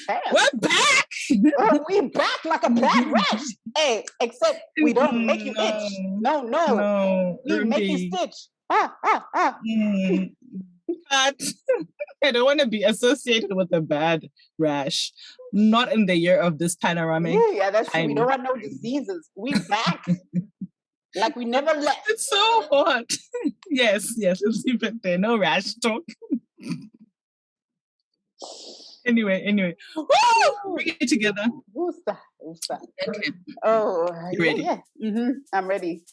We're back. We back like a bad rash. Hey, except we don't make you itch. No. We make you stitch. But I don't want to be associated with a bad rash. Not in the year of this panoramic. Yeah, that's true. We don't want no diseases. We back. Like we never left. It's so hot. Yes, let's leave it there. No rash talk. Anyway. Woo! Bring it together. Who's that? Okay. Oh, you ready? Yeah. Mm-hmm. I'm ready.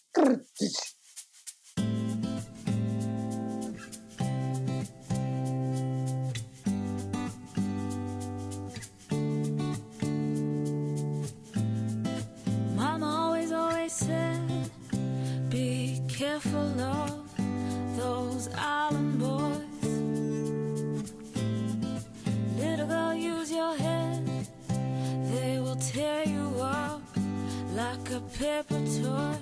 Mama always said, be careful of those island boys. Little girl, use your head. They will tear you up like a paper toy.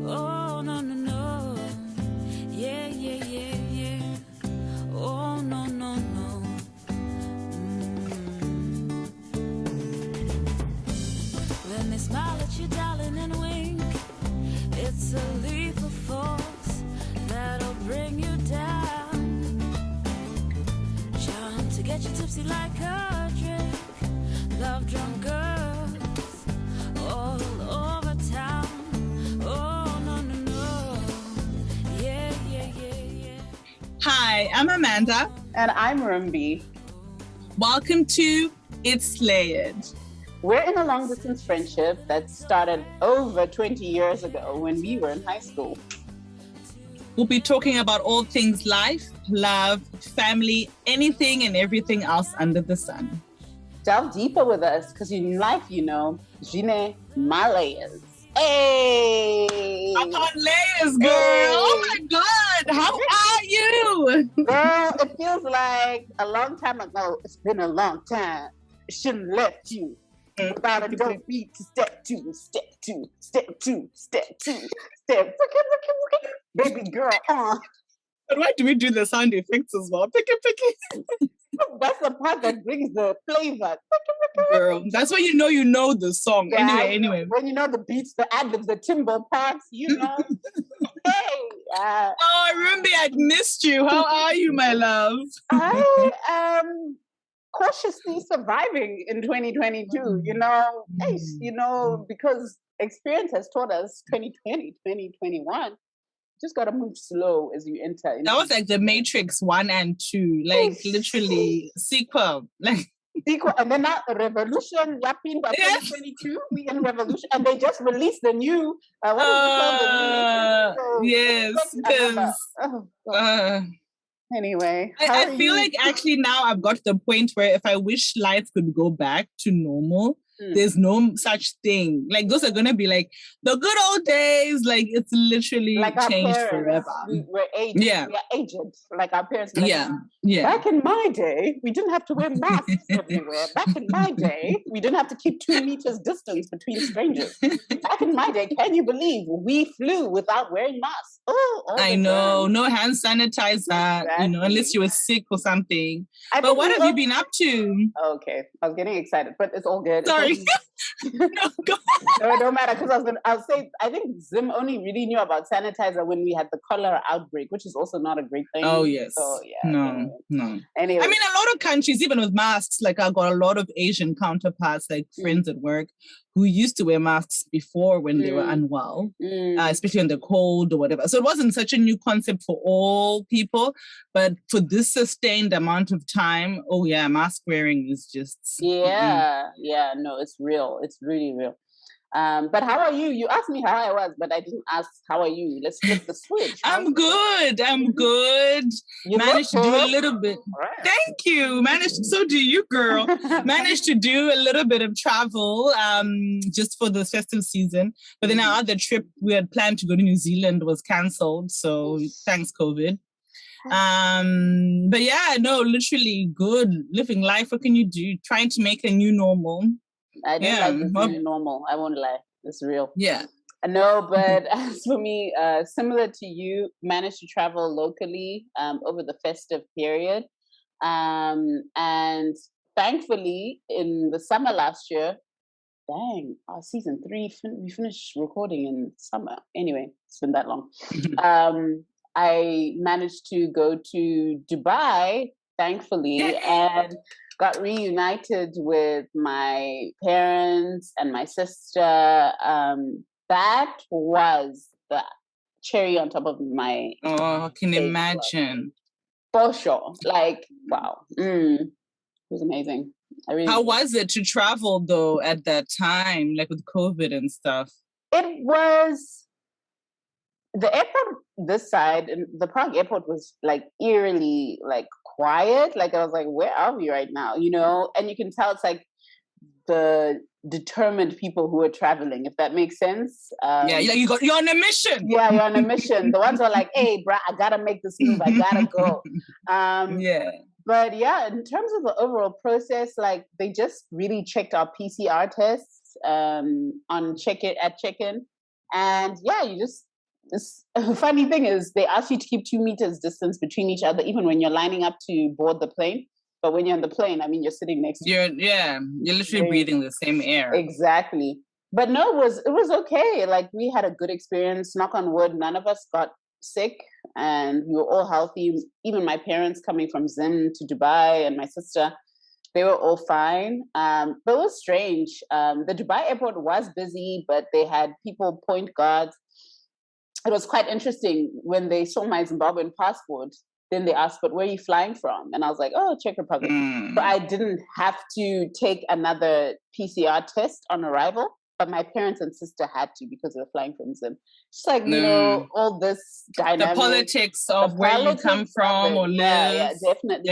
Oh, no. Yeah. Oh, no. When they smile at you, darling, and wink, it's a lethal force that'll bring you down. Trying to get you tipsy like a drink. Love drunk girls all over town. Oh, no. Yeah. Hi, I'm Amanda. And I'm Rumbi. Welcome to It's Layered. We're in a long-distance friendship that started over 20 years ago when we were in high school. We'll be talking about all things life, love, family, anything and everything else under the sun. Delve deeper with us, because in life, Gine Malayas. Hey! Upon layers, girl! Hey. Oh my God! How are you? Girl, it feels like a long time ago. It's been a long time. Shouldn't left you. Without a dope beat to step two. Baby girl, But why do we do the sound effects as well? Pick it. That's the part that brings the flavor. Girl, that's when you know the song. Yeah, anyway. When you know the beats, the ad-libs, the timber parts, Hey! Oh, Rumbi, I'd missed you. How are you, my love? I am cautiously surviving in 2022, because experience has taught us 2020, 2021, just got to move slow as you enter. That was like the Matrix 1 and 2, like literally sequel. Sequel, and then now Revolution, Yapin, by 2022, we in Revolution, and they just released the new, what is it called? Yes. Anyway, I feel like actually now I've got to the point where if I wish life could go back to normal, there's no such thing. Like those are gonna be like the good old days. Like it's literally like changed forever. We're aged. Yeah. We are aged. Like our parents. Yeah. Back in my day, we didn't have to wear masks everywhere. Back in my day, we didn't have to keep 2 meters distance between strangers. Back in my day, can you believe we flew without wearing masks? I know. No hand sanitizer, unless you were sick or something. But what have you been up to? Okay. I was getting excited, but it's all good. Sorry. No, it don't matter, because I'll say, I think Zim only really knew about sanitizer when we had the cholera outbreak, which is also not a great thing. Oh, yes. So, yeah. No. Anyway. I mean, a lot of countries, even with masks, like I've got a lot of Asian counterparts, like friends at work, who used to wear masks before when they were unwell, especially in the cold or whatever. So it wasn't such a new concept for all people, but for this sustained amount of time, mask wearing is just... No, it's real. It's really real. But how are you? You asked me how I was, but I didn't ask how are you. Let's flip the switch. I'm good. You managed to do a little bit. Right. Thank you. So do you, girl. Managed to do a little bit of travel just for the festive season. But then our other trip we had planned to go to New Zealand was cancelled. So thanks, COVID. But yeah, no, literally good. Living life. What can you do? Trying to make a new normal. I don't like this new normal. I won't lie. It's real. Yeah. No, but as for me, similar to you, managed to travel locally over the festive period. And thankfully, in the summer last year, our season 3, we finished recording in summer. Anyway, it's been that long. I managed to go to Dubai, thankfully, and got reunited with my parents and my sister. That was the cherry on top of my... Oh, I can imagine. For sure. Like, wow. It was amazing. How was it to travel, though, at that time, like with COVID and stuff? It was... The airport this side, the Prague airport was like eerily like quiet. Like I was like, where are we right now? You know, and you can tell it's like the determined people who are traveling, if that makes sense. You're on a mission. Yeah, you're on a mission. The ones who are like, hey, bruh, I gotta make this move. I gotta go. But yeah, in terms of the overall process, like they just really checked our PCR tests on check-in, and yeah, you just... This funny thing is they ask you to keep 2 meters distance between each other, even when you're lining up to board the plane. But when you're on the plane, I mean, you're sitting next to... You're literally breathing the same air. Exactly. But no, it was okay. Like we had a good experience. Knock on wood, none of us got sick, and we were all healthy. Even my parents coming from Zim to Dubai, and my sister, they were all fine. But it was strange. The Dubai airport was busy, but they had people point guards. It was quite interesting when they saw my Zimbabwean passport. Then they asked, but where are you flying from? And I was like, oh, Czech Republic. So I didn't have to take another PCR test on arrival, but my parents and sister had to because they were flying from Zim. Just like, you know, all this dynamic. The politics of where you come from or live. Yeah, definitely.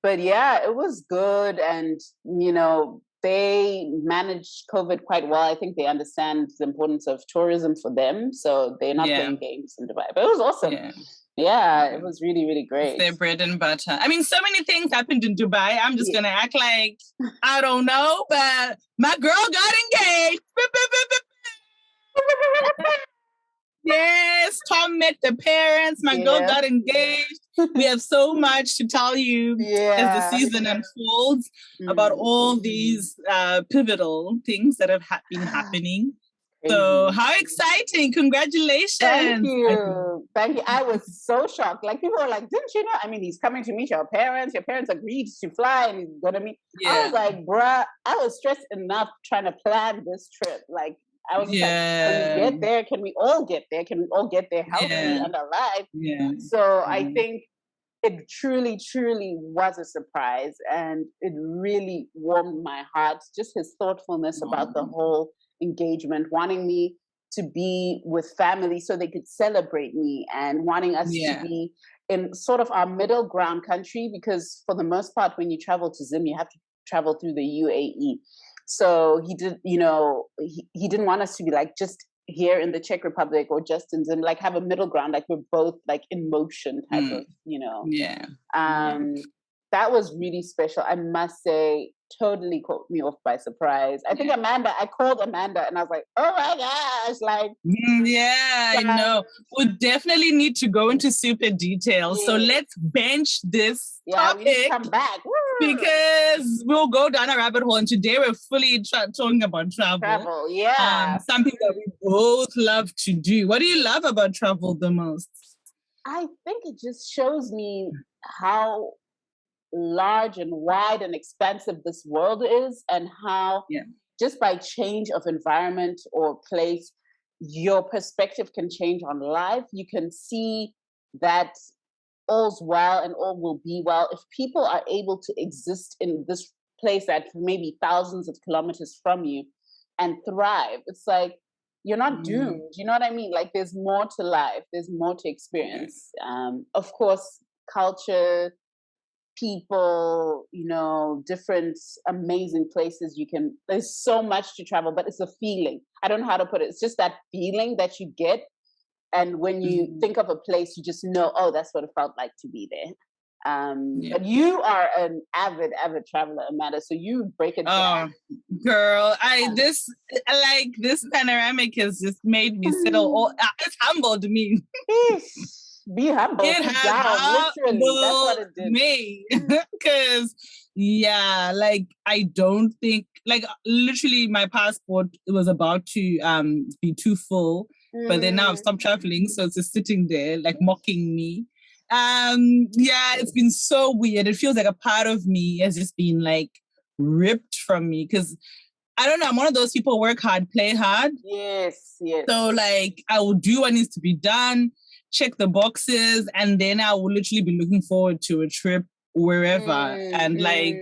But yeah, it was good. And, you know, they managed COVID quite well. I think they understand the importance of tourism for them. So they're not playing games in Dubai. But it was awesome. Yeah, it was really, really great. It's their bread and butter. I mean, so many things happened in Dubai. I'm just going to act like I don't know. But my girl got engaged. Yes, Tom met the parents. My girl got engaged. We have so much to tell you as the season unfolds about all these pivotal things that have been happening. So how exciting. Congratulations. Thank you. I was so shocked. Like people were like, didn't you know? I mean, he's coming to meet your parents. Your parents agreed to fly and he's going to meet. I was like, bruh, I was stressed enough trying to plan this trip. Like, I was like, can we get there? Can we all get there? Can we all get there healthy and alive? So I think it truly, truly was a surprise. And it really warmed my heart. Just his thoughtfulness about the whole engagement, wanting me to be with family so they could celebrate me, and wanting us to be in sort of our middle ground country, because for the most part, when you travel to Zim, you have to travel through the UAE. So he did, you know, he didn't want us to be like just here in the Czech Republic or just in Zim, like have a middle ground, like we're both like in motion type of, you know. That was really special. I must say, totally caught me off by surprise. I think I called Amanda and I was like, oh my gosh, like. I know. We'll definitely need to go into super detail. So let's bench this topic. We need to come back. Because we'll go down a rabbit hole. And today we're fully talking about travel. Something that we both love to do. What do you love about travel the most? I think it just shows me how large and wide and expansive this world is, and how just by change of environment or place, your perspective can change on life. You can see that all's well and all will be well if people are able to exist in this place that maybe thousands of kilometers from you and thrive. It's like you're not doomed. You know what I mean? Like there's more to life. There's more to experience. Of course, culture, people, you know, different amazing places there's so much to travel, but it's a feeling. I don't know how to put it. It's just that feeling that you get. And when you think of a place, you just know, oh, that's what it felt like to be there. But you are an avid traveler, Amanda. So you break it down. Oh, girl, this panoramic has just made me settle. It's humbled me. Be humble. It Sit has down, literally. That's what it did. me. Because, yeah, like, I don't think, like, literally my passport was about to be too full, but then now I've stopped traveling, so it's just sitting there, like, mocking me. Yeah, it's been so weird. It feels like a part of me has just been, like, ripped from me, because I don't know, I'm one of those people work hard, play hard. Yes, yes. So, like, I will do what needs to be done, check the boxes, and then I will literally be looking forward to a trip wherever. And, like,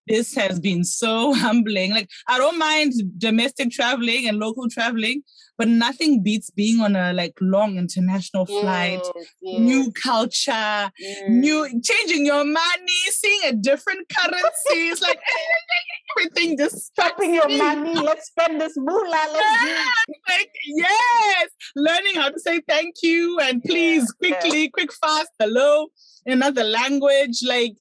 this has been so humbling. Like, I don't mind domestic traveling and local traveling, but nothing beats being on a, like, long international flight, new culture, new changing your money, seeing a different currencies, like everything just stopping your money. Let's spend this moolah. Let's do like, yes, learning how to say thank you and please, quickly, quick, fast, hello, in another language, like.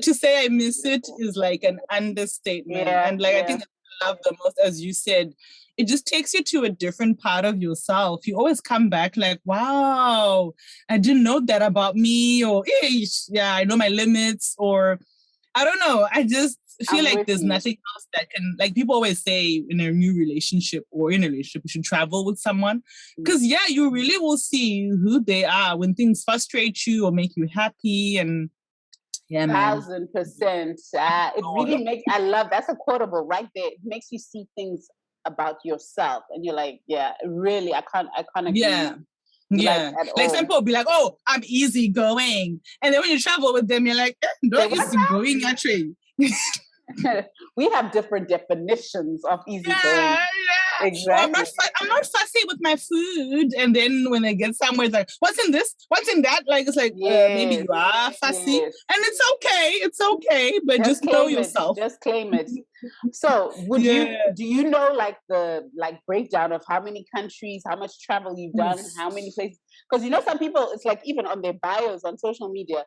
To say I miss it is like an understatement. And like I think I love the most, as you said, it just takes you to a different part of yourself. You always come back like, wow, I didn't know that about me, or yeah, I know my limits, or I don't know. I just feel like there's nothing else that can, like people always say in a new relationship or in a relationship, you should travel with someone. Because yeah, you really will see who they are when things frustrate you or make you happy. And yeah, 1,000%. It really makes, I love, that's a quotable right there. It makes you see things about yourself. And you're like, yeah, really, I can't agree. Yeah. Yeah. Like some people will be like, oh, I'm easygoing. And then when you travel with them, you're like, not easygoing, actually. We have different definitions of easygoing. Yeah. Exactly. Well, I'm not fussy with my food. And then when I get somewhere, it's like, what's in this? What's in that? Like, it's like, maybe you are fussy. And it's okay. It's okay. But just know yourself. Just claim it. So do you know like the breakdown of how many countries, how much travel you've done, how many places? Because you know, some people, it's like even on their bios on social media,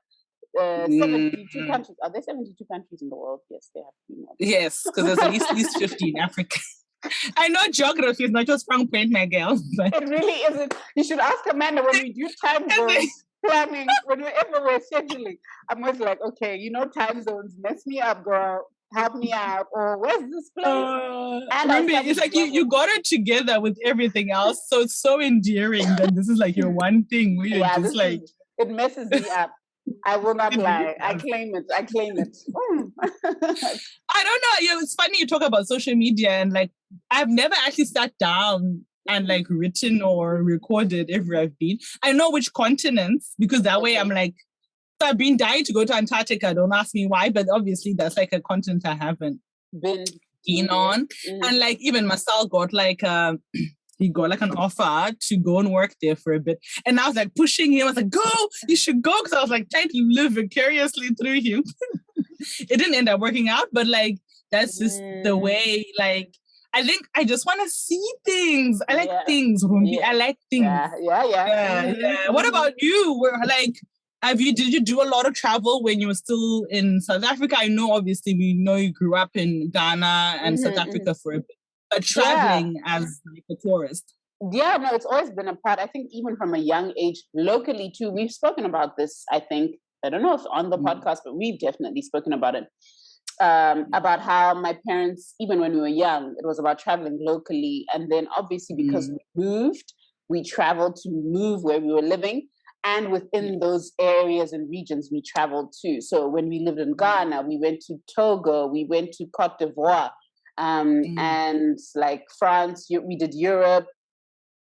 72 countries. Are there 72 countries in the world? Yes, there have to be more. Yes, because there's at least 50 in Africa. I know geography is not your strong point, my girl. But it really isn't. You should ask Amanda when we do time zones planning, whenever we're scheduling. I'm always like, okay, you know, time zones, mess me up, girl. Help me out. Or where's this place? And remember, it's like you got it together with everything else. So it's so endearing that this is like your one thing where you're just like... It messes me up. I will not lie. I claim it. I don't know. It's funny you talk about social media, and like I've never actually sat down and like written or recorded everywhere I've been. I know which continents, because that way I'm like, so I've been dying to go to Antarctica. Don't ask me why, but obviously that's like a continent I haven't been on. And like even Marcel got like he got like an offer to go and work there for a bit. And I was like pushing him. I was like, go, you should go. Because I was like trying to live vicariously through him. It didn't end up working out, but like, that's just the way, like, I think I just want to see things. I like things, Rumbi. I like things. Yeah. What about you? Like, did you do a lot of travel when you were still in South Africa? I know, obviously, we know you grew up in Ghana and South Africa for a bit. But traveling as like a tourist. Yeah, no, it's always been a part. I think even from a young age, locally too, we've spoken about this, I think. I don't know if on the podcast, but we've definitely spoken about it. About how my parents, even when we were young, it was about traveling locally. And then obviously because we moved, we traveled to move where we were living. And within those areas and regions, we traveled too. So when we lived in Ghana, we went to Togo, we went to Cote d'Ivoire. And like France, we did Europe.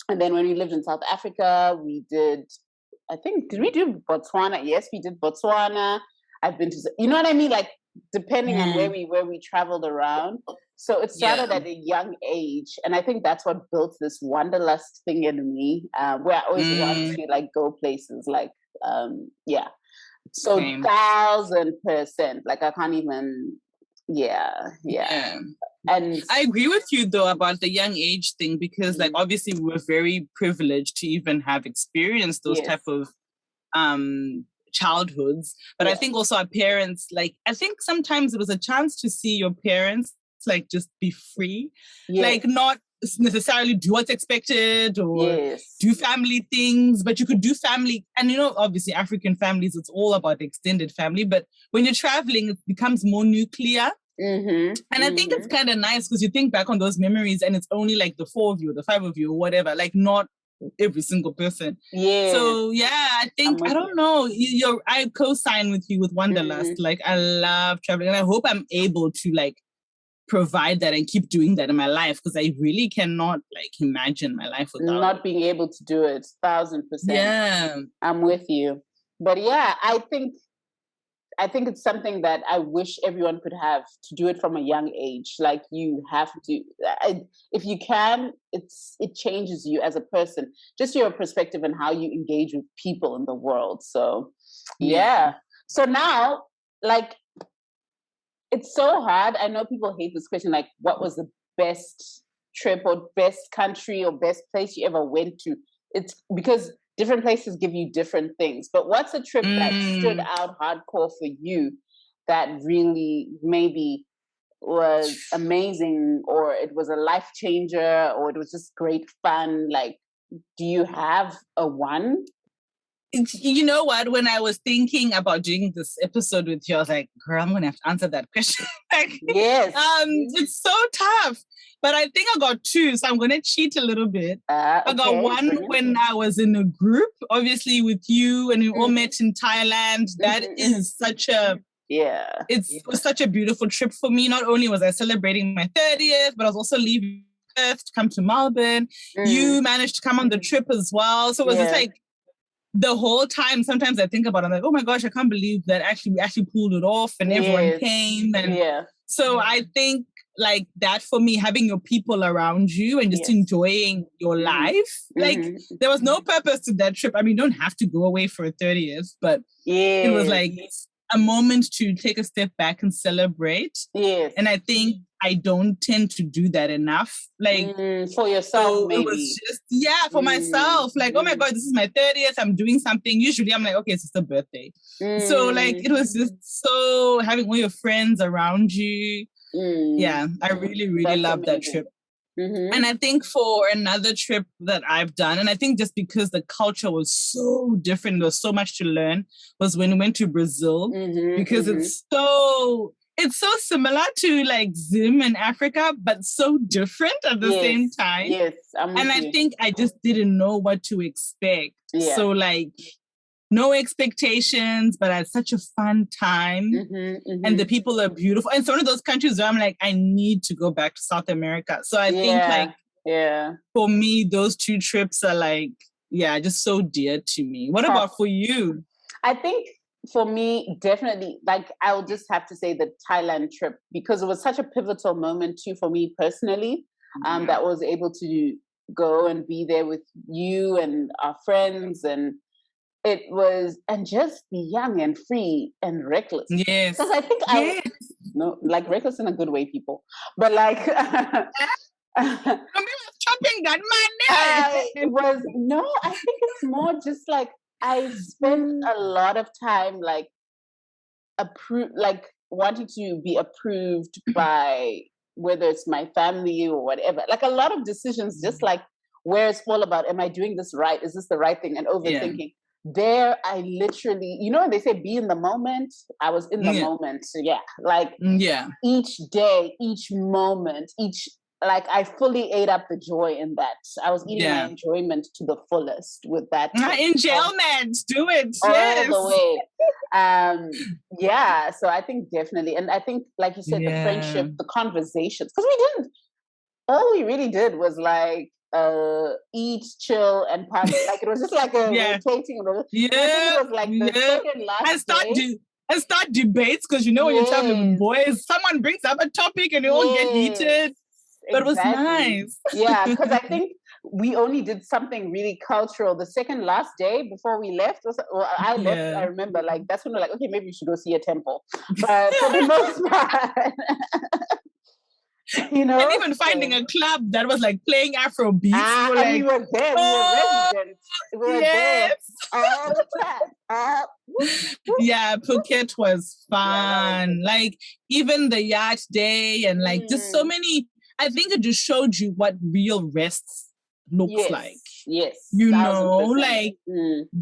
And then when we lived in South Africa, we did, I think, did we do Botswana? Yes, we did Botswana. I've been to, you know what I mean? Like, depending on where we traveled around. So it started at a young age. And I think that's what built this wanderlust thing in me, where I always want to like go places like, So 1,000%, like I can't even, And I agree with you though about the young age thing, because like obviously we were very privileged to even have experienced those type of childhoods. But I think also our parents, like I think sometimes it was a chance to see your parents like just be free, like not necessarily do what's expected or Yes. do family things, but you could do family. And, obviously African families, it's all about extended family. But when you're traveling, it becomes more nuclear. Mm-hmm. And I think it's kind of nice because you think back on those memories and it's only like the 4 of you, the 5 of you, or whatever, like not every single person. Yeah. So yeah, I think, I don't know, I co-sign with you with Wanderlust. Like I love traveling and I hope I'm able to like provide that and keep doing that in my life because I really cannot like imagine my life without not being able to do it. 1,000%. Yeah. I'm with you. But yeah, I think it's something that I wish everyone could have, to do it from a young age. Like you have to, if you can, it changes you as a person, just your perspective and how you engage with people in the world. So yeah. So now, like, it's so hard. I know people hate this question, like, what was the best trip or best country or best place you ever went to? It's because different places give you different things. But what's a trip that stood out hardcore for you that really maybe was amazing, or it was a life changer, or it was just great fun? Like, do you have a one? You know what? When I was thinking about doing this episode with you, I was like, girl, I'm going to have to answer that question. Yes. It's so tough. But I think I got 2, so I'm going to cheat a little bit. I got one when I was in a group, obviously with you, and we all met in Thailand. That is such a... Yeah. It was such a beautiful trip for me. Not only was I celebrating my 30th, but I was also leaving Perth to come to Melbourne. You managed to come on the trip as well. So it was just like, the whole time, sometimes I think about it, I'm like, oh my gosh, I can't believe that we actually pulled it off and everyone came. And so I think like that for me, having your people around you and just enjoying your life, like there was no purpose to that trip. I mean, you don't have to go away for a 30th, but it was like a moment to take a step back and celebrate. Yes. And I think I don't tend to do that enough. Like for yourself, so maybe. It was just, for myself. Like, oh my God, this is my 30th. I'm doing something. Usually I'm like, okay, it's just a birthday. So like, it was just so having all your friends around you. Yeah, I really, really loved that trip. And I think for another trip that I've done, and I think just because the culture was so different, there was so much to learn, was when we went to Brazil, because it's so similar to like Zim in Africa, but so different at the same time. Yes, and I think I just didn't know what to expect. So like, no expectations, but I had such a fun time. And the people are beautiful. And it's one of those countries where I'm like, I need to go back to South America. So I think like, for me, those 2 trips are like, just so dear to me. What about for you? I think for me, definitely, like, I will just have to say the Thailand trip, because it was such a pivotal moment too for me personally, that was able to go and be there with you and our friends, and it was, and just be young and free and reckless. Yes. Because I think no, like reckless in a good way, people. But like, chopping that money. It was, no, I think it's more just like, I spent a lot of time like wanting to be approved by whether it's my family or whatever. Like a lot of decisions, just like where it's all about, am I doing this right? Is this the right thing? And overthinking. There, I literally, when they say be in the moment, I was in the moment. So like each day, each moment, like I fully ate up the joy in that. I was eating my enjoyment to the fullest with that. Enjoyment, do it. All the way. So I think definitely. And I think, like you said, the friendship, the conversations, because all we really did was like, eat, chill, and party. Like it was just like a rotating. It was like the second last day. And start debates, because when you're traveling with boys, someone brings up a topic and you all get heated. But it was nice. Because I think we only did something really cultural. The second last day before we left, I left, I remember, like, that's when we're like, okay, maybe we should go see a temple. But for the most part, and even finding a club that was like playing Afro beats. We were there. We were residents. We were there all the time. Phuket was fun. Like even the yacht day and like just so many. I think it just showed you what real rest looks like. Yes. You 1000%. know, like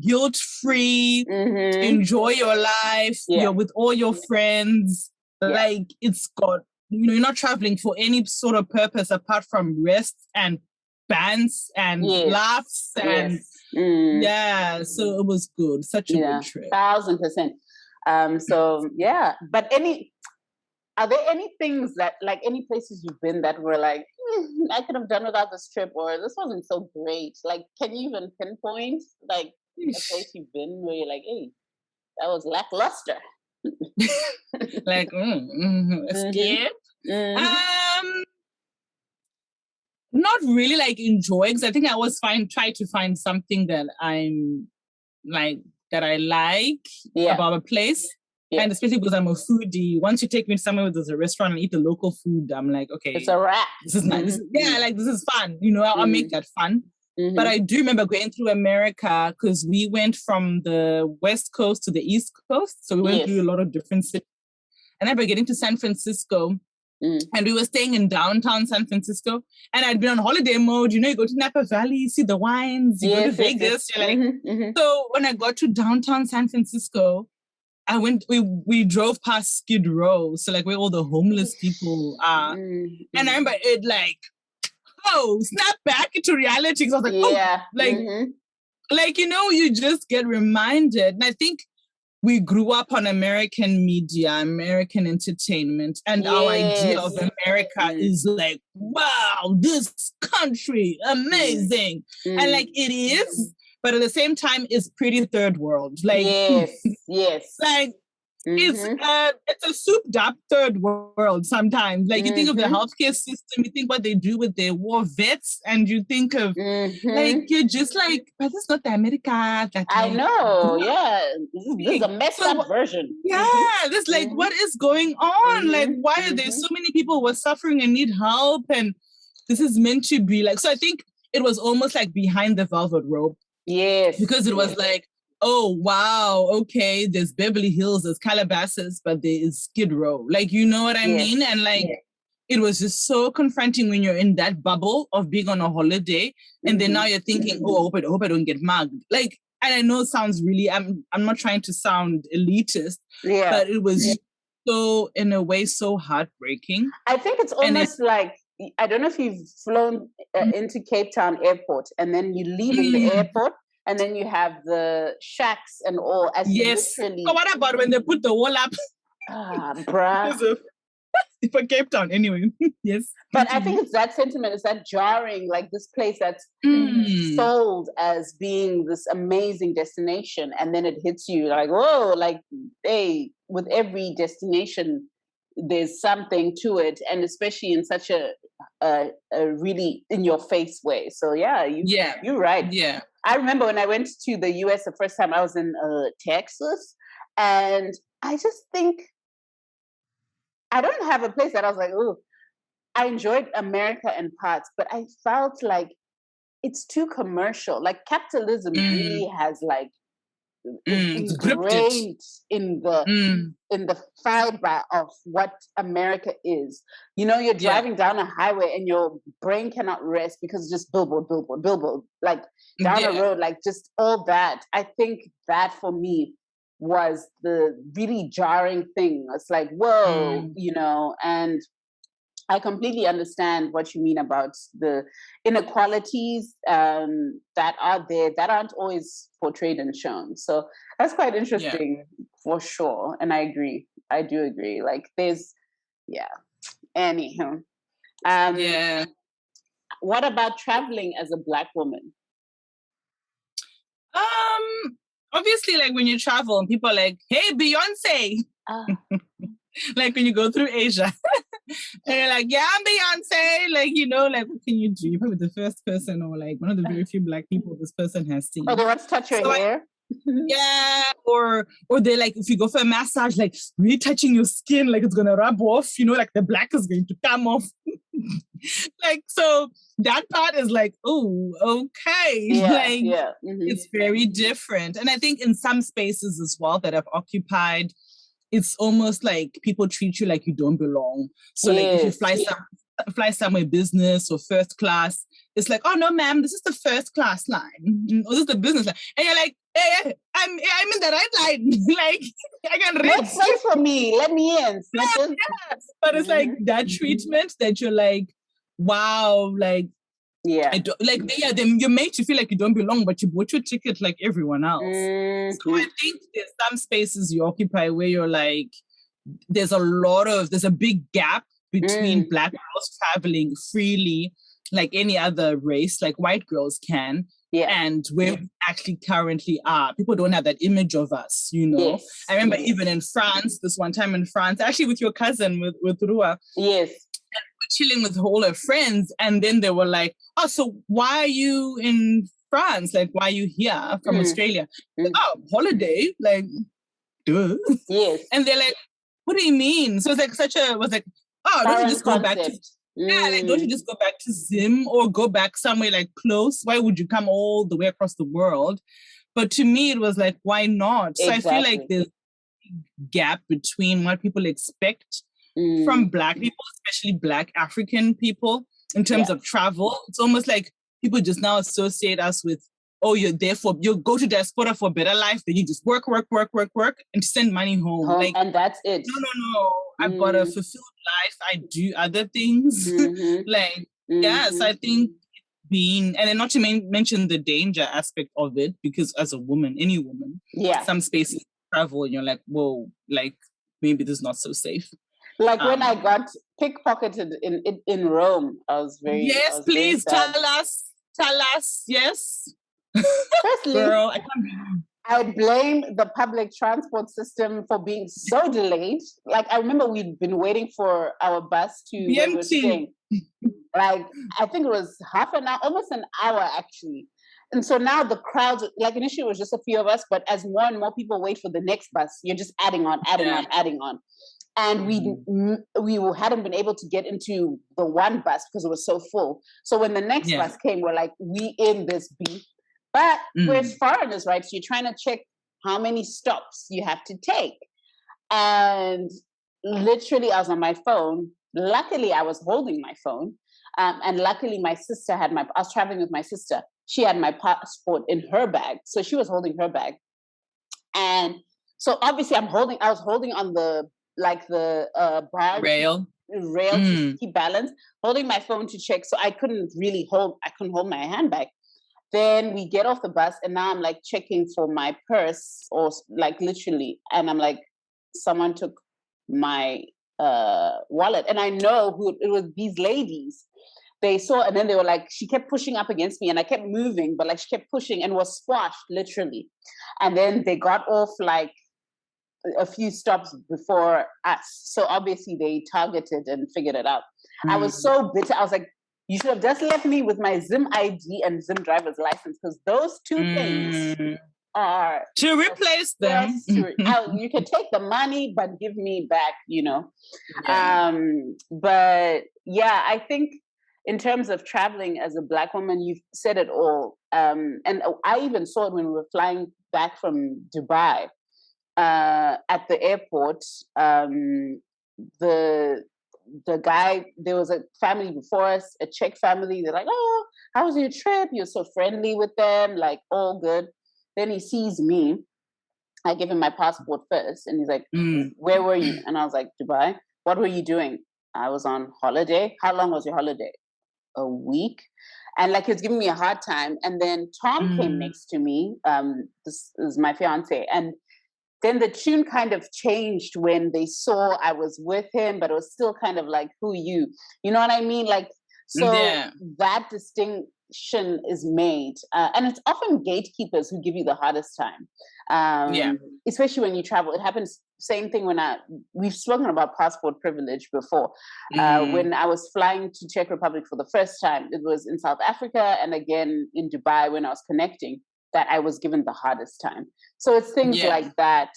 guilt-free, enjoy your life, you're with all your friends. Like it's got, you're not traveling for any sort of purpose apart from rest and bands and laughs and so it was good. Such a good trip. 1000%. So yeah, but are there any things that, like, any places you've been that were like, I could have done without this trip, or this wasn't so great? Like, can you even pinpoint like a place you've been where you're like, hey, that was lackluster? Like, escape? Not really like enjoying, because I think I always try to find something that I'm like, that I like about a place. Yeah. And especially because I'm a foodie, once you take me somewhere where there's a restaurant and eat the local food, I'm like, okay, it's a wrap. This is nice. Like this is fun. You know, I'll make that fun. But I do remember going through America because we went from the West Coast to the East Coast. So we went through a lot of different cities. And I remember getting to San Francisco and we were staying in downtown San Francisco. And I'd been on holiday mode. You know, you go to Napa Valley, see the wines, you go to Vegas. You're like, So when I got to downtown San Francisco, we drove past Skid Row, so like where all the homeless people are. And I remember it like, snap back into reality. Because I was like, like, you know, you just get reminded. And I think we grew up on American media, American entertainment, and our idea of America is like, wow, this country, amazing. And like it is. But at the same time, it's pretty third world. Like, like it's a souped up third world sometimes. Like you think of the healthcare system, you think what they do with their war vets, and you think of like you're just like, but this is not the America that I know. This is a messed up version. This like what is going on? Like why are there so many people who are suffering and need help? And this is meant to be like. So I think it was almost like behind the velvet rope. Because it was like, oh, wow, okay, there's Beverly Hills, there's Calabasas, but there is Skid Row. Like, you know what I mean? And like, it was just so confronting when you're in that bubble of being on a holiday. And then now you're thinking, oh, I hope I don't get mugged. Like, and I know it sounds really, I'm not trying to sound elitist, but it was so, in a way, so heartbreaking. I think it's almost like, I don't know if you've flown into Cape Town airport and then you leave in the airport and then you have the shacks and all. As literally... So what about when they put the wall up? Bruh. For Cape Town, anyway. But I think it's that sentiment, it's that jarring, like this place that's sold as being this amazing destination. And then it hits you like, whoa, like, hey, with every destination, there's something to it, and especially in such a really in your face way. So you're right. I remember when I went to the US the first time, I was in Texas, and I just think I don't have a place that I was like, oh, I enjoyed America in parts, but I felt like it's too commercial. Like capitalism really has like ingrained in the fiber of what America is. You know, you're driving down a highway and your brain cannot rest because it's just billboard, like down the road, like just all that. I think that for me was the really jarring thing. It's like, whoa, you know, and I completely understand what you mean about the inequalities that are there that aren't always portrayed and shown. So that's quite interesting for sure. And I agree. I do agree. Like there's, Anywho. What about traveling as a Black woman? Obviously, like when you travel and people are like, hey, Beyonce. Like when you go through Asia and you're like, yeah, I'm Beyonce. Like, you know, like what can you do? You're probably the first person or like one of the very few Black people this person has seen. Oh, they want to touch your hair? Or they're like, if you go for a massage, like really touching your skin, like it's gonna rub off, you know, like the black is going to come off. Like, so that part is like, oh, okay. It's very different. And I think in some spaces as well that I've occupied, it's almost like people treat you like you don't belong. So like if you fly fly somewhere business or first class, it's like, oh no, ma'am, this is the first class line. Or this is the business line. And you're like, hey, I'm in the right line. Like, I can read. Make space for me. Let me in. Yeah. But it's like that treatment that you're like, wow, like, yeah, you made you feel like you don't belong, but you bought your ticket like everyone else. So I think there's some spaces you occupy where you're like, there's a big gap between Black girls traveling freely like any other race, like white girls can, and where we actually currently are. People don't have that image of us, you know. Yes. I remember even in France, this one time in France, actually with your cousin, with Rua. Yes. Chilling with all her friends, and then they were like, oh, so why are you in France? Like, why are you here from Australia? Like, oh, holiday, like, duh. Yes. And they're like, what do you mean? So it's like don't you just go back to don't you just go back to Zim or go back somewhere like close? Why would you come all the way across the world? But to me, it was like, why not? So I feel like there's a gap between what people expect from Black people, especially Black African people, in terms of travel. It's almost like people just now associate us with, oh, you go to diaspora for a better life, then you just work, and send money home. Like, and that's it. No. I've got a fulfilled life. I do other things. So I think and then not to mention the danger aspect of it, because as a woman, any woman, some spaces travel and you're like, whoa, like maybe this is not so safe. Like when I got pickpocketed in Rome, I was very... Yes, please tell us. Yes. Firstly, girl, I can't believe. I blame the public transport system for being so delayed. Like, I remember we'd been waiting for our bus to where we were staying. Like, I think it was half an hour, almost an hour actually. And so now the crowds, like initially it was just a few of us, but as more and more people wait for the next bus, you're just adding on. And we hadn't been able to get into the one bus because it was so full. So when the next bus came, we're like, we in this beef. But we're foreigners, right? So you're trying to check how many stops you have to take. And literally, I was on my phone. Luckily, I was holding my phone. And luckily, my sister I was traveling with my sister. She had my passport in her bag. So she was holding her bag. And so obviously, I was holding on the bar rail to keep balance, holding my phone to check. So I couldn't hold my handbag. Then we get off the bus and now I'm like checking for my purse or like literally. And I'm like, someone took my wallet. And I know who it was, these ladies. They saw, and then they were like, she kept pushing up against me and I kept moving, but like she kept pushing and was squashed literally. And then they got off like a few stops before us. So obviously they targeted and figured it out. I was so bitter. I was like, you should have just left me with my Zim ID and Zim driver's license, because those two things are... To replace them. You can take the money, but give me back, you know. Yeah. But yeah, I think in terms of traveling as a Black woman, you've said it all. And I even saw it when we were flying back from Dubai. At the airport, the guy, there was a family before us, a Czech family. They're like, oh, how was your trip? You're so friendly with them, like all good. Then he sees me. I give him my passport first. And he's like, where were you? And I was like, Dubai. What were you doing? I was on holiday. How long was your holiday? A week. And like, he was giving me a hard time. And then Tom came next to me. This is my fiance. And then the tune kind of changed when they saw I was with him, but it was still kind of like, who you? You know what I mean? Like, so that distinction is made. And it's often gatekeepers who give you the hardest time. Especially when you travel. It happens, same thing when we've spoken about passport privilege before. When I was flying to Czech Republic for the first time, it was in South Africa and again in Dubai when I was connecting, that I was given the hardest time. So it's things like that.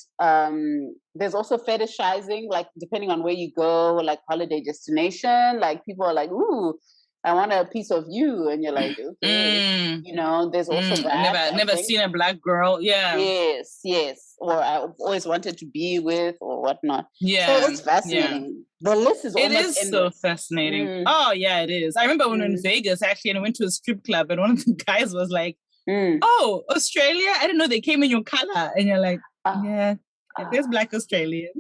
There's also fetishizing, like depending on where you go, like holiday destination, like people are like, ooh, I want a piece of you. And you're like, okay, you know, there's also that. I've never seen a Black girl. Yeah. Yes. Or I always wanted to be with or whatnot. Yeah. So it's fascinating. The list is It almost is so endless. fascinating. Oh, yeah, it is. I remember when we were in Vegas, actually, and I went to a strip club, and one of the guys was like, oh, Australia? I didn't know they came in your color. And you're like, yeah, there's Black Australians.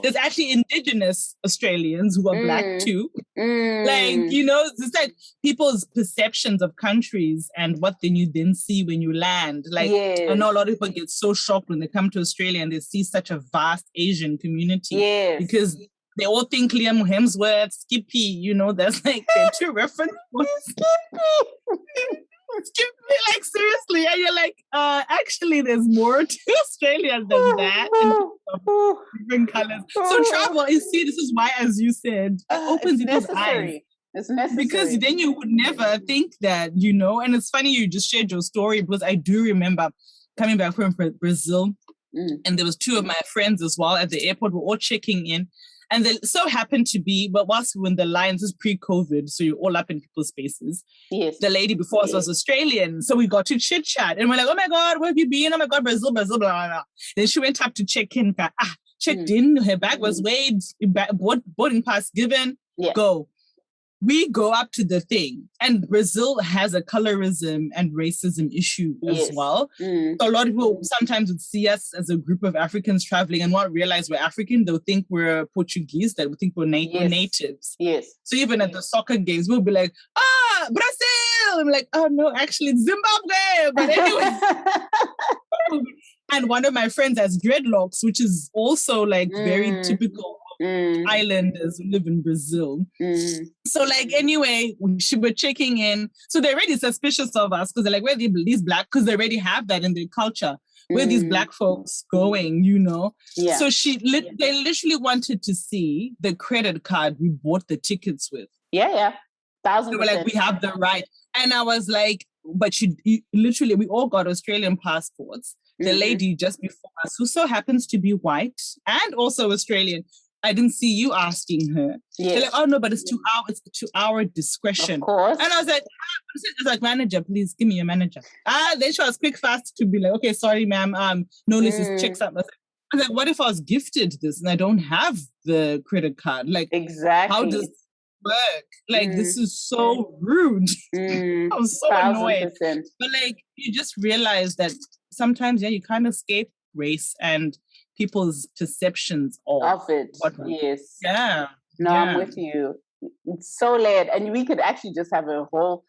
There's actually Indigenous Australians who are Black too. Like, you know, it's like people's perceptions of countries and what then you then see when you land. Like, I know a lot of people get so shocked when they come to Australia and they see such a vast Asian community. Because they all think Liam Hemsworth, Skippy, you know, that's like their two reference points. Skippy, like seriously. And you're like, actually there's more to Australia than that in different colors. So travel, you see, this is why, as you said, it opens people's eyes. It's necessary. Because then you would never think that, you know, and it's funny you just shared your story because I do remember coming back from Brazil and there was two of my friends as well at the airport. We're all checking in. And they so happened to be, but whilst we were in the lines, this is pre-COVID, so you're all up in people's spaces. Yes. The lady before us was Australian, so we got to chit-chat. And we're like, oh my God, where have you been? Oh my God, Brazil, blah, blah, blah. Then she went up to check in. Checked in, her bag was weighed, boarding pass given, go. We go up to the thing, and Brazil has a colorism and racism issue as well. So a lot of people sometimes would see us as a group of Africans traveling and not realize we're African. They'll think we're Portuguese, that we think we're natives. Yes. So even at the soccer games, we'll be like, Brazil! I'm like, oh no, actually it's Zimbabwe. But anyway. And one of my friends has dreadlocks, which is also like very typical islanders who live in Brazil. So like anyway, we were checking in. So they're already suspicious of us because they're like, where are these black? Because they already have that in their culture. Where are these black folks going, you know? Yeah. So they literally wanted to see the credit card we bought the tickets with. Yeah. 1,000%. They were like, we have the right. And I was like, but you literally, we all got Australian passports. The lady just before us, who so happens to be white and also Australian, I didn't see you asking her. They're like, oh no, but it's to our discretion. Of course. And I was like, manager, please give me your manager. Then she was quick, fast to be like, okay, sorry, ma'am. No, let's just check something. I was like, what if I was gifted this and I don't have the credit card? Like, exactly. How does this work? Like, this is so rude. I was so 1,000%. annoyed. But like, you just realize that sometimes, you can't escape race and people's perceptions of it. Yes. Yeah. No, I'm with you. It's so layered. And we could actually just have a whole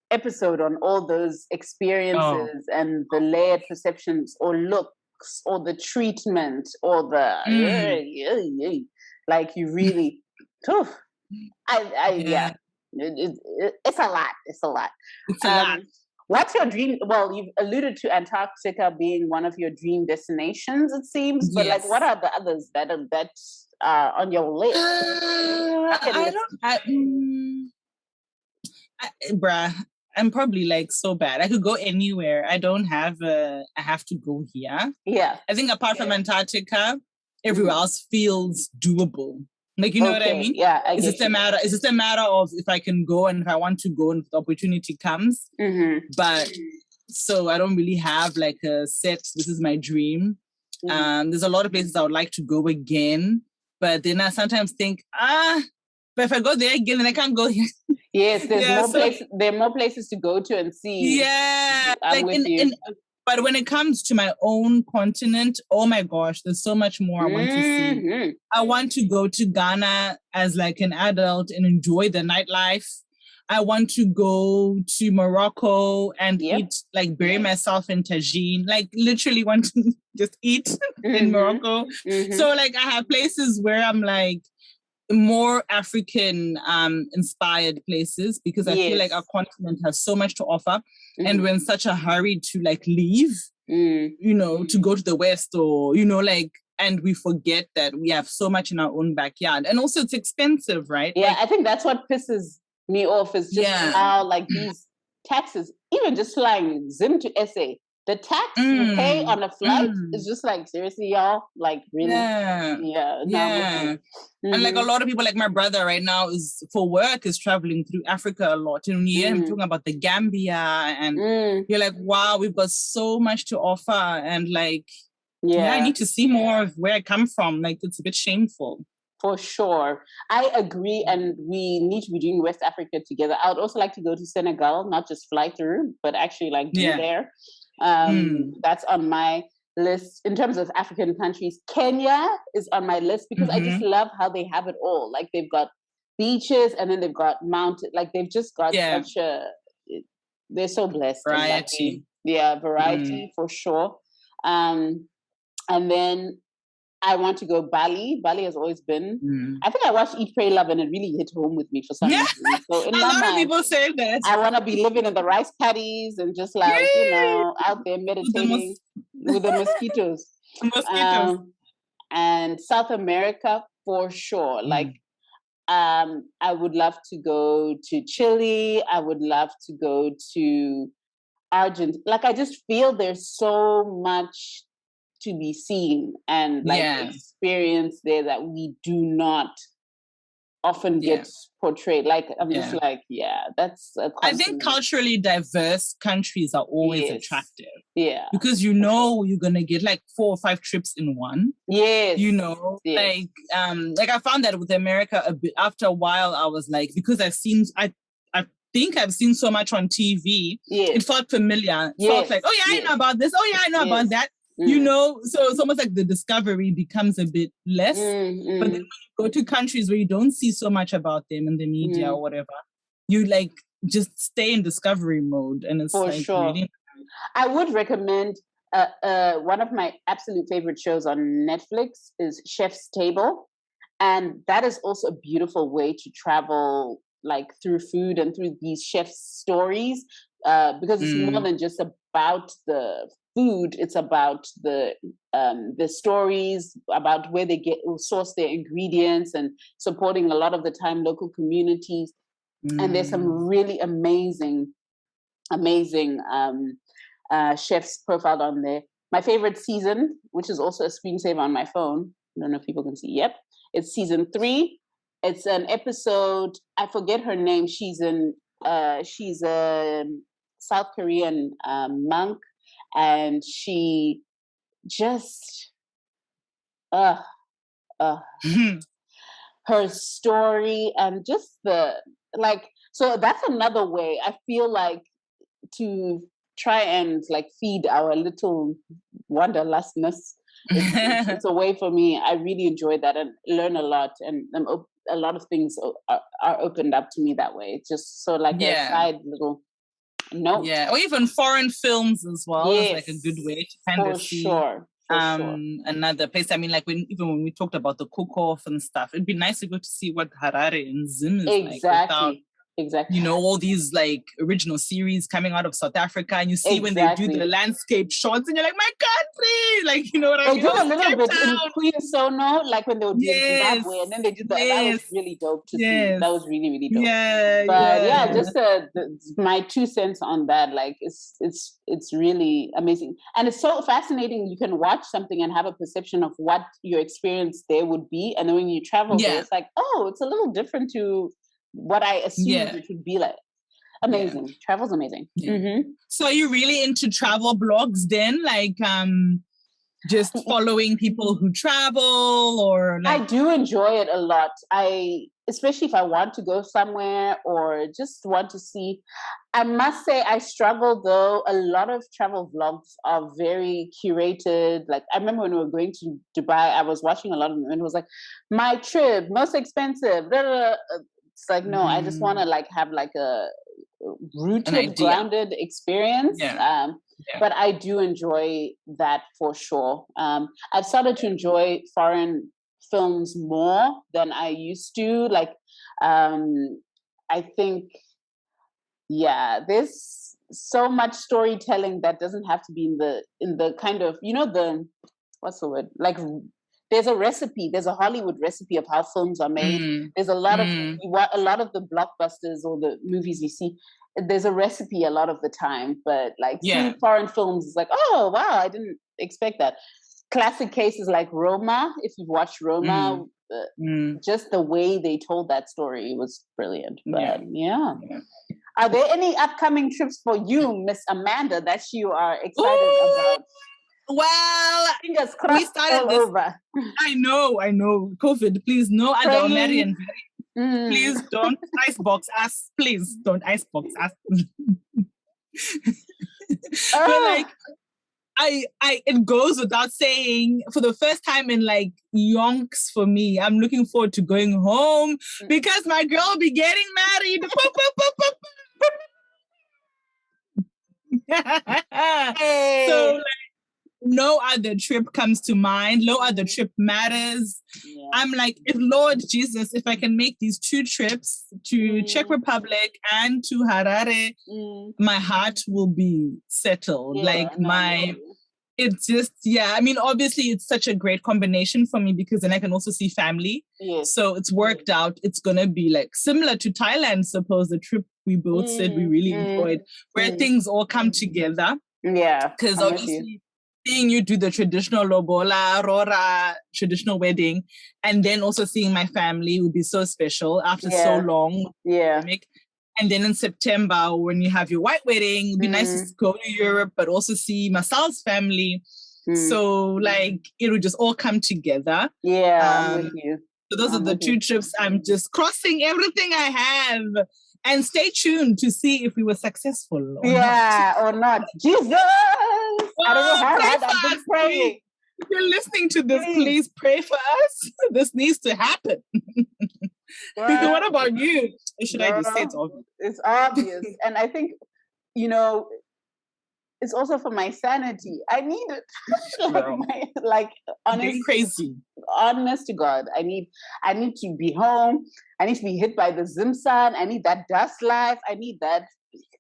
episode on all those experiences and the layered perceptions or looks or the treatment or the like you really it's a lot. It's a lot. What's your dream? Well, you've alluded to Antarctica being one of your dream destinations, it seems. But like, what are the others that are on your list? I'm probably like so bad. I could go anywhere. I don't have I have to go here. Yeah. I think apart from Antarctica, everywhere else feels doable. Like, you know what I mean? Yeah. It's just a matter of if I can go and if I want to go and if the opportunity comes. But so I don't really have like a set, this is my dream. There's a lot of places I would like to go again. But then I sometimes think, but if I go there again, then I can't go here. Yes, there are more places to go to and see. Yeah. I'm with you. But when it comes to my own continent, oh my gosh, there's so much more I want to see. I want to go to Ghana as like an adult and enjoy the nightlife. I want to go to Morocco and eat, like bury myself in tagine, like literally want to just eat in Morocco. So like I have places where I'm like, more African inspired places because I feel like our continent has so much to offer and we're in such a hurry to like leave, you know, to go to the West or, you know, like, and we forget that we have so much in our own backyard. And also it's expensive, right? Yeah, like, I think that's what pisses me off is just how like these taxes, even just flying Zim to SA, the tax you pay on a flight is just like, seriously, y'all? Like, really? Yeah. And like a lot of people, like my brother right now is for work, is traveling through Africa a lot. And you hear him talking about the Gambia and you're like, wow, we've got so much to offer. And like, I need to see more of where I come from. Like, it's a bit shameful. For sure. I agree. And we need to be doing West Africa together. I would also like to go to Senegal, not just fly through, but actually like do there. That's on my list. In terms of African countries, Kenya is on my list because I just love how they have it all. Like they've got beaches and then they've got mountain. Like they've just got such a, they're so blessed. Variety. Variety for sure. And then I want to go Bali. Bali has always been. I think I watched Eat, Pray, Love, and it really hit home with me for some reason. So in a lot of people say that. I want to be living in the rice paddies and just like out there meditating with the mosquitoes. And South America for sure. Like, I would love to go to Chile. I would love to go to Argentina. Like, I just feel there's so much to be seen and experience there that we do not often get portrayed. Like I'm just like, that's a constant. I think culturally diverse countries are always attractive. Yeah. Because you're gonna get like 4 or 5 trips in one. Yes. Like I found that with America a bit after a while. I was like, because I think I've seen so much on TV. It felt familiar. It felt like, oh yeah, I know about this. Oh yeah, I know about that. So it's almost like the discovery becomes a bit less. But then when you go to countries where you don't see so much about them in the media or whatever, you like just stay in discovery mode, and it's for like sure. really. I would recommend one of my absolute favorite shows on Netflix is Chef's Table, and that is also a beautiful way to travel, like through food and through these chefs' stories, because it's more than just about the food. It's about the stories, about where they source their ingredients, and supporting a lot of the time local communities. And there's some really amazing chefs profiled on there. My favorite season, which is also a screensaver on my phone, I don't know if people can see. Yep, it's season 3. It's an episode. I forget her name. She's a South Korean monk. And she just, her story and just so that's another way I feel like to try and like feed our little wanderlustness. It's a way for me. I really enjoy that and learn a lot, and a lot of things are opened up to me that way. It's just so like a side little. No. Yeah, or even foreign films as well is like a good way to kind of see another place. I mean, like when we talked about the cook-off and stuff, it'd be nice to go to see what Harare and Zim is like without, all these like original series coming out of South Africa, and you see when they do the landscape shots, and you're like, my country, like what I mean. They did a little bit in Queen Sono, like when they would be in Zimbabwe, and then they did that. That was really dope to see. That was really, really dope. But just my 2 cents on that. Like it's really amazing, and it's so fascinating. You can watch something and have a perception of what your experience there would be, and then when you travel there, it's like, oh, it's a little different to what I assumed it would be like. Amazing. Travel's amazing. So are you really into travel blogs then? Like just following people who travel, or like... I do enjoy it a lot. Especially if I want to go somewhere or just want to see. I must say I struggle though. A lot of travel vlogs are very curated. Like I remember when we were going to Dubai, I was watching a lot of them and it was like, my trip, most expensive, blah, blah, blah. It's like, no, I just want to like have like a rooted, grounded experience. But I do enjoy that for sure. I've started to enjoy foreign films more than I used to. Like, I think, there's so much storytelling that doesn't have to be in the kind of, what's the word? Like, there's a recipe. There's a Hollywood recipe of how films are made. There's a lot of the blockbusters or the movies you see. There's a recipe a lot of the time, but like seeing foreign films is like, oh wow, I didn't expect that. Classic cases like Roma. If you've watched Roma, just the way they told that story was brilliant. But are there any upcoming trips for you, Miss Amanda, that you are excited about? Well, Fingers crossed we started all this. over. I know. COVID. Please, no other Praying. Omarian. Please don't icebox us. Please don't icebox us. But like, it goes without saying, for the first time in like yonks for me, I'm looking forward to going home because my girl will be getting married. So like, no other trip comes to mind. No other trip matters. Yeah. I'm like, if Lord Jesus, if I can make these 2 trips to Czech Republic and to Harare, my heart will be settled. It's just, I mean, obviously it's such a great combination for me because then I can also see family. Yes. So it's worked out. It's going to be like similar to Thailand, suppose the trip we both said we really enjoyed, where things all come together. Yeah. Because obviously seeing you do the traditional lobola, rora, traditional wedding, and then also seeing my family would be so special after so long. Yeah. And then in September, when you have your white wedding, it'd be nice to go to Europe, but also see Masal's family. So like, it would just all come together. Yeah, I'm with you. So those are the 2 trips. I'm just crossing everything I have. And stay tuned to see if we were successful or not. Or not. Jesus! I don't know how I've been praying. If you're listening to this, please pray for us. This needs to happen. What about you? Or should I just say it's obvious? It's obvious. And I think, it's also for my sanity. I need it. Honestly, crazy. Honest to God, I need to be home. I need to be hit by the Zimsan. I need that dust life. I need that.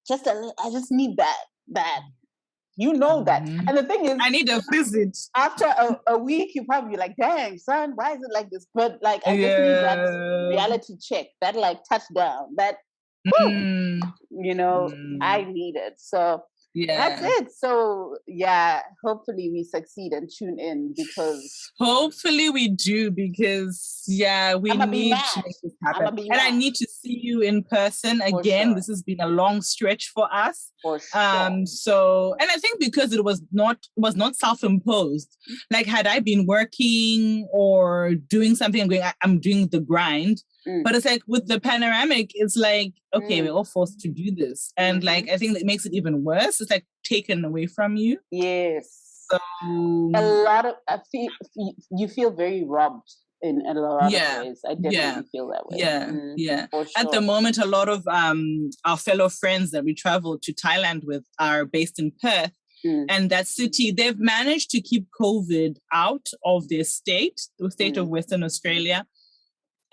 I just need that. You know that. And the thing is, I need a visit. After a week, you probably be like, dang, son, why is it like this? But like, I just need that reality check, that like touchdown, that, I need it. So that's it. So hopefully we succeed and tune in because hopefully we do because we need to make this happen. And I need to see you in person again. Sure. This has been a long stretch for us. For sure. So, and I think because it was not self-imposed. Like had I been working or doing something, I'm doing the grind. But it's like with the panoramic, it's like, okay, we're all forced to do this. And like, I think that makes it even worse. It's like taken away from you. Yes. So you feel very robbed in a lot of ways. I definitely feel that way. Yeah. Sure. At the moment, a lot of our fellow friends that we travel to Thailand with are based in Perth. And that city, they've managed to keep COVID out of their state, the state of Western Australia.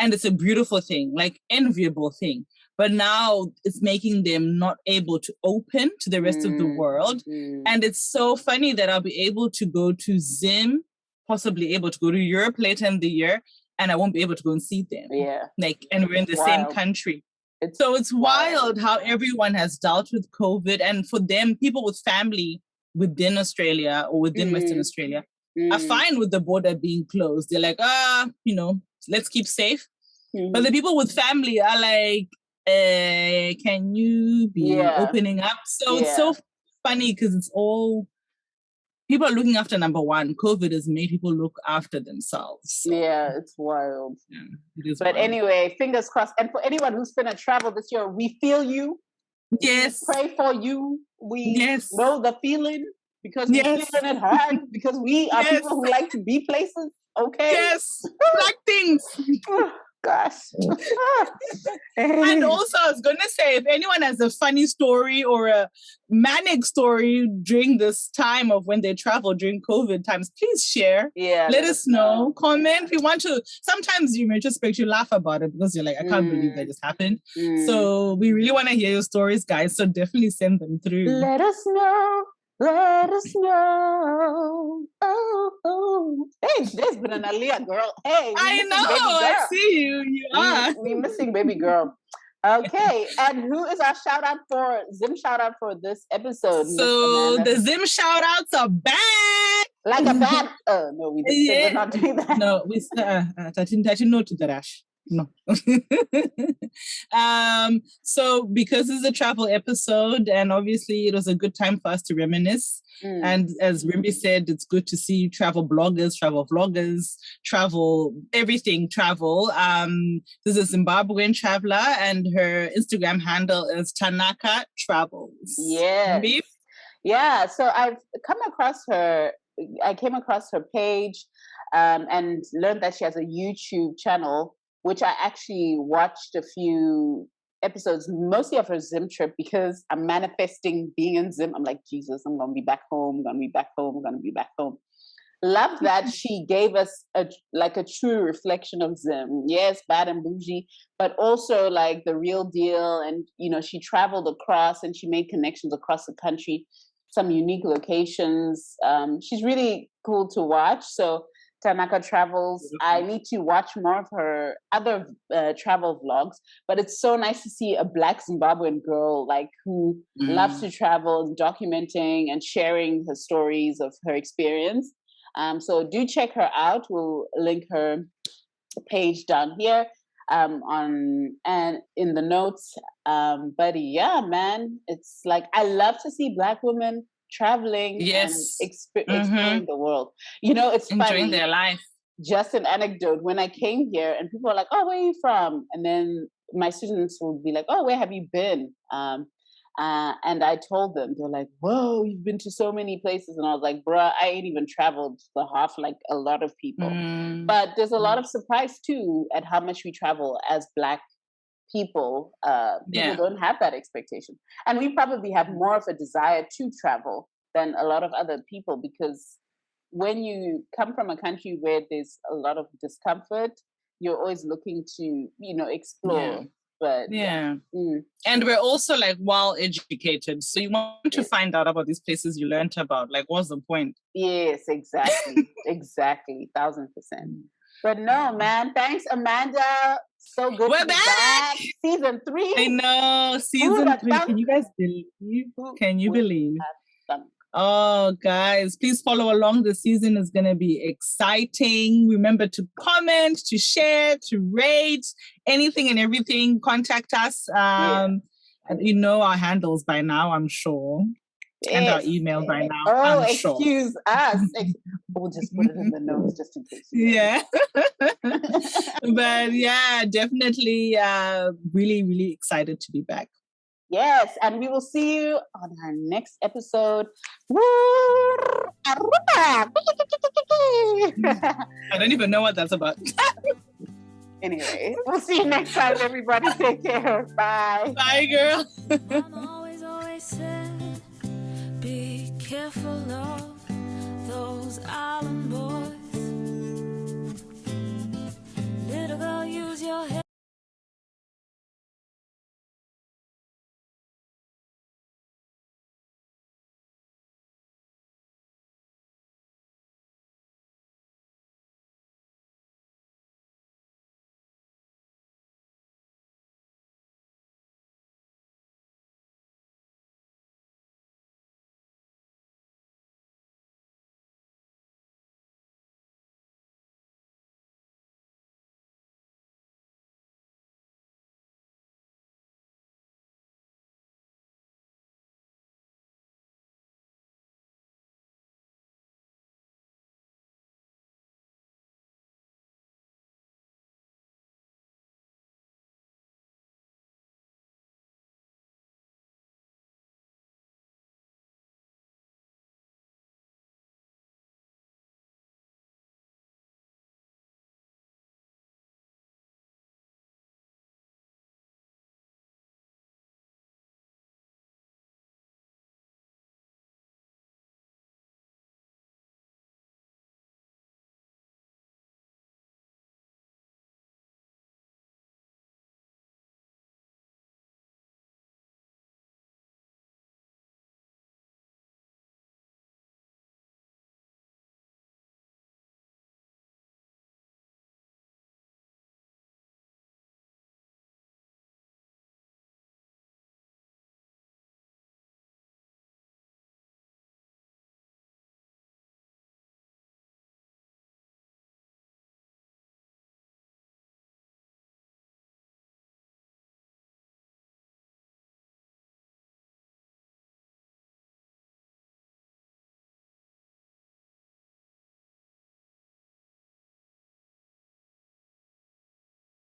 And it's a beautiful thing, like enviable thing. But now it's making them not able to open to the rest of the world. And it's so funny that I'll be able to go to Zim, possibly able to go to Europe later in the year, and I won't be able to go and see them. Yeah. And we're in the same country. It's wild how everyone has dealt with COVID. And for them, people with family within Australia or within Western Australia are fine with the border being closed. They're like, let's keep safe. But the people with family are like, can you be opening up? So it's so funny because it's all, people are looking after number one. COVID has made people look after themselves. So. Yeah, it's wild. Yeah, it is but wild. Anyway, fingers crossed. And for anyone who's going to travel this year, we feel you. Yes. We pray for you. We know the feeling because we're feeling it hard because we are people who like to be places. Okay. Yes. Black things. Gosh. And also, I was going to say, if anyone has a funny story or a manic story during this time of when they travel during COVID times, please share. Yeah. Let us know. Comment. If you want to, sometimes you retrospect, you laugh about it because you're like, I can't believe that just happened. So we really want to hear your stories, guys. So definitely send them through. Let us know. Let us know. Oh. Hey, there's been an Aliyah girl. Hey, I know. I see you. You are. We're missing baby girl. Okay. And who is our shout out for, Zim shout out for this episode? So the Zim shout outs are back. Like a bad. Oh, no, we're not doing that. No, we no to the rush. No. So because it's a travel episode, and obviously it was a good time for us to reminisce. And as Rimby said, it's good to see travel bloggers, travel vloggers, travel, everything travel. This is a Zimbabwean traveler, and her Instagram handle is Tanaka Travels. Yes. Rimby? Yeah, so I came across her page and learned that she has a YouTube channel, which I actually watched a few episodes, mostly of her Zim trip, because I'm manifesting being in Zim. I'm like, Jesus, I'm going to be back home, I'm going to be back home, I'm going to be back home. Love that she gave us a true reflection of Zim. Yes, bad and bougie, but also like the real deal. And, you know, she traveled across and she made connections across the country, some unique locations. She's really cool to watch. So Tanaka Travels, I need to watch more of her other travel vlogs, but it's so nice to see a Black Zimbabwean girl like who loves to travel, documenting and sharing her stories of her experience. So do check her out. We'll link her page down here on and in the notes. But yeah, man, it's like I love to see Black women traveling and exploring the world. You know, it's enjoying funny. their life. Just an anecdote. When I came here and people are like, "Oh, where are you from?" And then my students will be like, "Oh, where have you been?" And I told them, they're like, "Whoa, you've been to so many places." And I was like, "Bruh, I ain't even traveled the half like a lot of people." But there's a lot of surprise too at how much we travel as Black people. People don't have that expectation. And we probably have more of a desire to travel than a lot of other people, because when you come from a country where there's a lot of discomfort, you're always looking to, you know, explore. But and we're also like well educated, so you want to find out about these places you learned about. Like, what's the point? Yes, exactly. Exactly, 1000%. But no, man, thanks, Amanda. So good We're to be back. Season 3. I know, season 3. Can you guys believe? Can you believe? Oh, guys, please follow along. The season is going to be exciting. Remember to comment, to share, to rate, anything and everything. Contact us. You know our handles by now, I'm sure. And our email by now, I'm sure. Excuse us. We'll just put it in the notes just in case. Yeah. But yeah, definitely really, really excited to be back. Yes, and we will see you on our next episode. I don't even know what that's about. Anyway, we'll see you next time, everybody. Take care. Bye. Bye, girl. Mom always said, be careful of those island boys. Little girl, use your